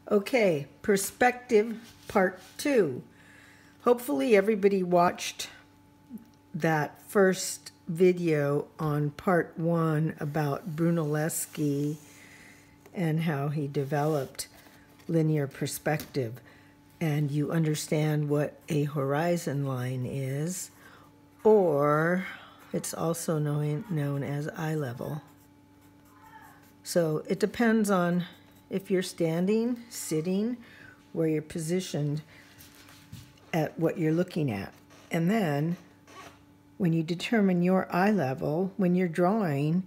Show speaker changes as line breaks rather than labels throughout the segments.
Okay, perspective part 2. Hopefully everybody watched that first video on part 1 about Brunelleschi and how he developed linear perspective, and you understand what a horizon line is, or it's also known as eye level. So it depends on if you're standing, sitting, where you're positioned at what you're looking at. And then when you determine your eye level, when you're drawing,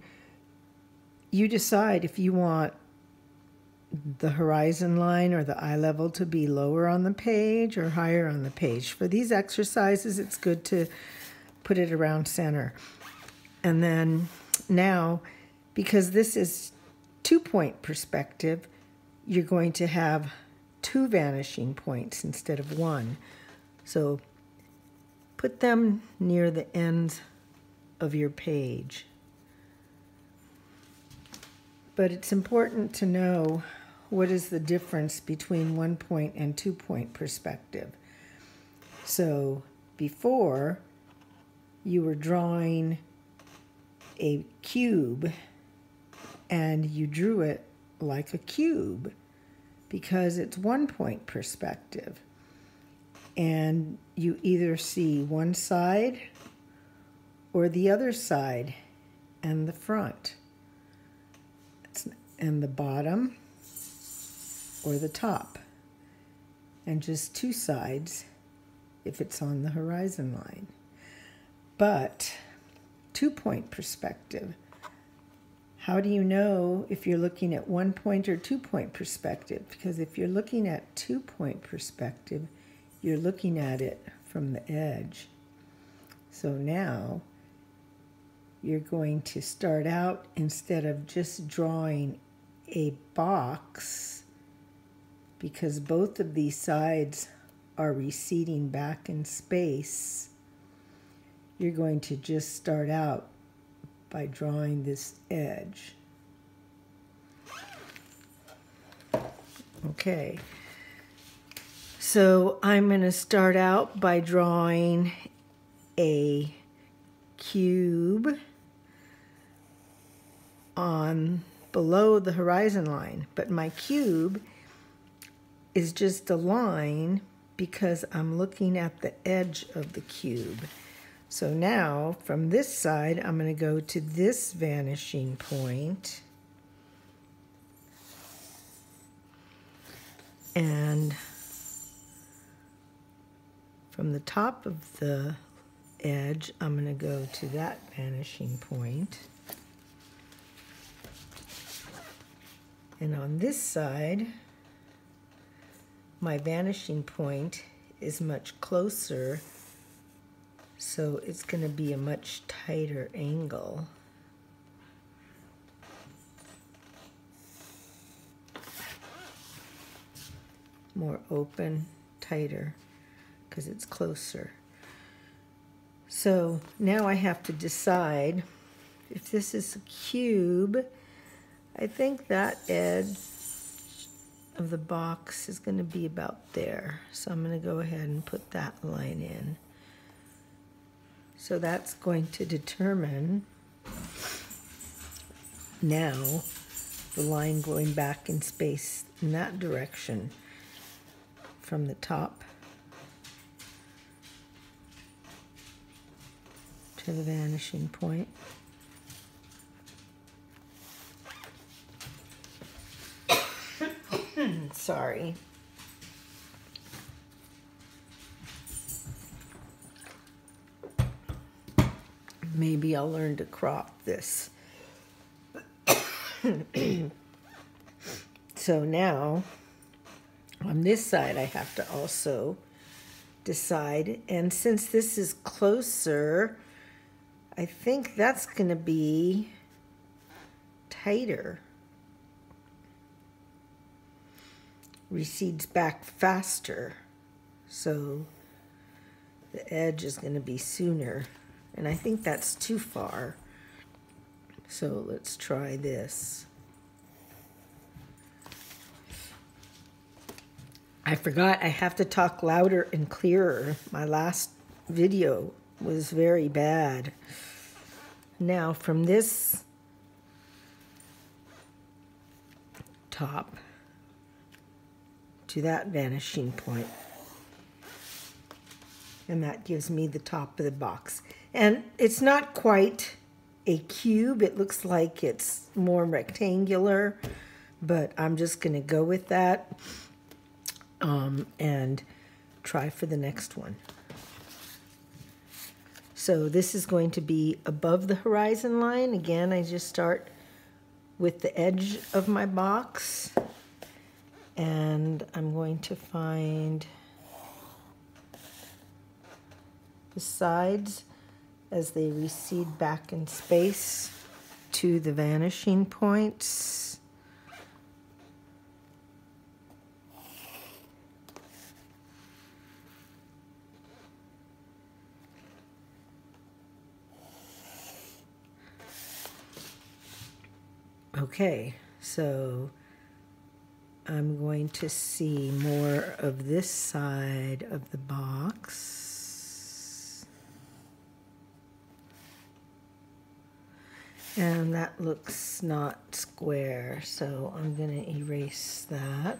you decide if you want the horizon line or the eye level to be lower on the page or higher on the page. For these exercises, it's good to put it around center. And then now, because this is 2-point perspective, you're going to have 2 vanishing points instead of 1. So put them near the ends of your page. But it's important to know what is the difference between 1-point and 2-point perspective. So before, you were drawing a cube and you drew it like a cube because it's 1-point perspective. And you either see one side or the other side and the front, and the bottom or the top, and just 2 sides if it's on the horizon line. But 2-point perspective, how do you know if you're looking at 1-point or 2-point perspective? Because if you're looking at 2-point perspective, you're looking at it from the edge. So now you're going to start out, instead of just drawing a box, because both of these sides are receding back in space, you're going to just start out by drawing this edge. Okay, so I'm going to start out by drawing a cube on below the horizon line, but my cube is just a line because I'm looking at the edge of the cube. So now from this side, I'm going to go to this vanishing point, and from the top of the edge, I'm going to go to that vanishing point. And on this side, my vanishing point is much closer, so it's going to be a much tighter angle. More open, tighter, because it's closer. So now I have to decide if this is a cube. I think that edge of the box is going to be about there. So I'm going to go ahead and put that line in. So that's going to determine now the line going back in space in that direction from the top to the vanishing point. Sorry. Maybe I'll learn to crop this. So now, on this side, I have to also decide, and since this is closer, I think that's going to be tighter. Recedes back faster, so the edge is going to be sooner, and I think that's too far. So let's try this. I forgot I have to talk louder and clearer. My last video was very bad. Now from this top to that vanishing point, and that gives me the top of the box. And it's not quite a cube. It looks like it's more rectangular, but I'm just going to go with that and try for the next one. So this is going to be above the horizon line. Again, I just start with the edge of my box, and I'm going to find the sides as they recede back in space to the vanishing points. Okay, so I'm going to see more of this side of the box. And that looks not square, so I'm going to erase that.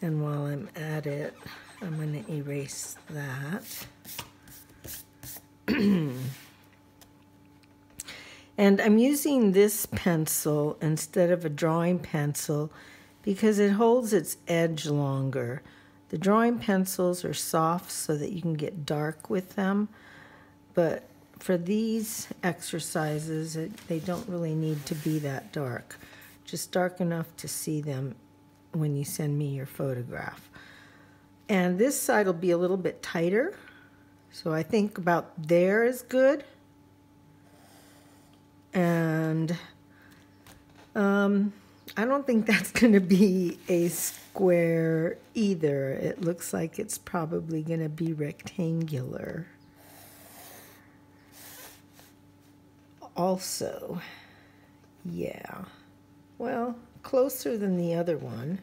And while I'm at it, I'm going to erase that. And I'm using this pencil instead of a drawing pencil because it holds its edge longer. The drawing pencils are soft so that you can get dark with them, but for these exercises, they don't really need to be that dark. Just dark enough to see them when you send me your photograph. And this side will be a little bit tighter, so I think about there is good. And I don't think that's going to be a square either. It looks like it's probably going to be rectangular. Also, yeah, well, closer than the other one.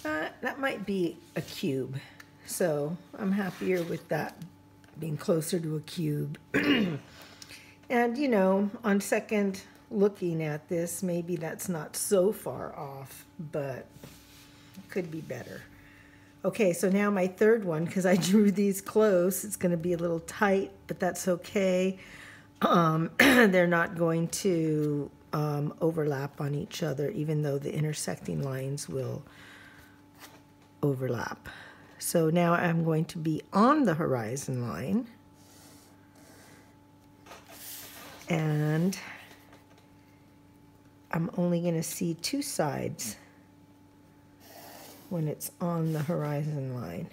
That might be a cube, so I'm happier with that being closer to a cube. And, you know, on second looking at this, maybe that's not so far off, but it could be better. Okay, so now my third one, because I drew these close, it's going to be a little tight, but that's okay. They're not going to overlap on each other, even though the intersecting lines will overlap. So now I'm going to be on the horizon line. And I'm only going to see two sides when it's on the horizon line.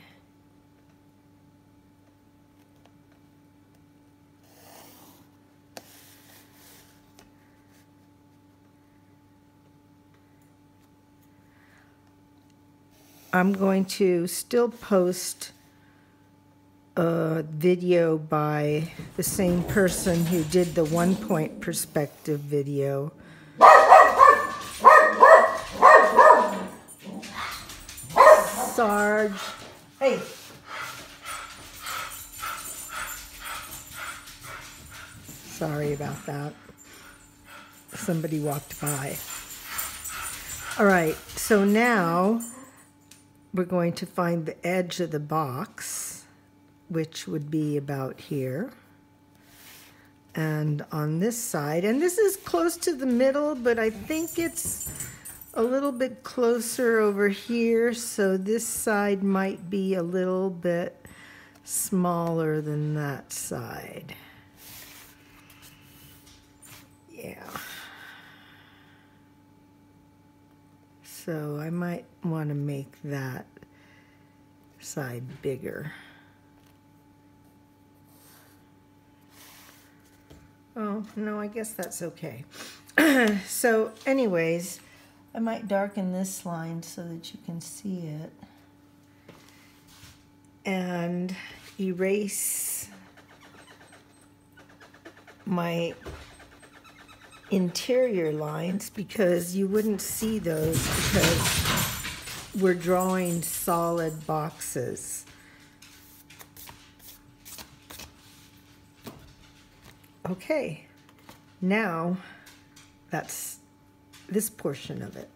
I'm going to still post a video by the same person who did the 1-point perspective video. Sarge. Hey. Sorry about that. Somebody walked by. All right, so now we're going to find the edge of the box, which would be about here. And on this side, and this is close to the middle, but I think it's a little bit closer over here, so this side might be a little bit smaller than that side. Yeah. So I might want to make that side bigger. Oh, no, I guess that's okay. So anyways, I might darken this line so that you can see it. And erase my interior lines because you wouldn't see those because we're drawing solid boxes. Okay, now that's this portion of it.